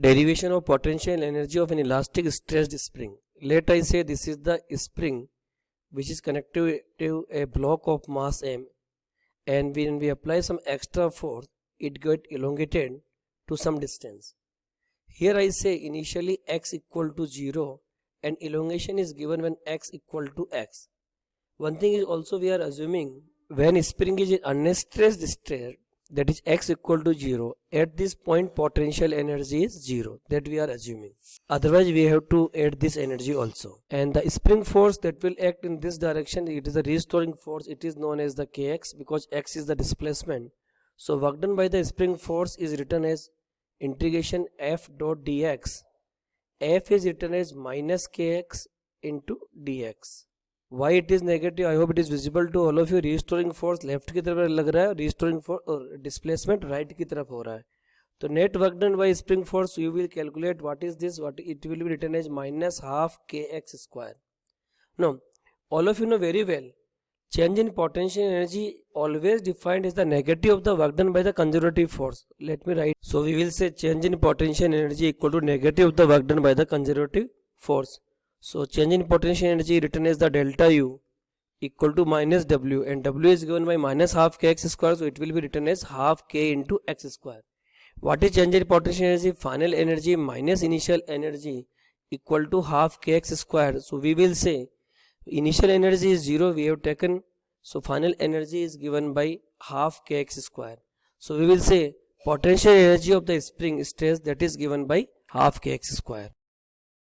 Derivation of potential energy of an elastic stressed spring. Let I say this is the spring which is connected to a block of mass m, and when we apply some extra force it get elongated to some distance. Here I say initially x equal to 0 and elongation is given when x equal to x. One thing is also we are assuming when spring is in unstressed state, that is x equal to 0, at this point potential energy is 0, that we are assuming. Otherwise we have to add this energy also. And the spring force that will act in this direction, it is a restoring force, it is known as the kx because x is the displacement. So work done by the spring force is written as integration f dot dx. F is written as minus kx into dx. Why it is negative? I hope it is visible to all of you. Restoring force left की तरफ लग रहा है, restoring force और displacement right की तरफ हो रहा है. तो net work done by spring force you will calculate what is this, what it will be written as minus half kx square. Now all of you know very well change in potential energy always defined as the negative of the work done by the conservative force. Let me write. So we will say change in potential energy equal to negative of the work done by the conservative force. So change in potential energy written as the delta U equal to minus W, and W is given by minus half kx square, so it will be written as half k into x square. What is change in potential energy? Final energy minus initial energy equal to half kx square. So we will say initial energy is 0, we have taken, so final energy is given by half kx square. So we will say potential energy of the spring stress, that is given by half kx square.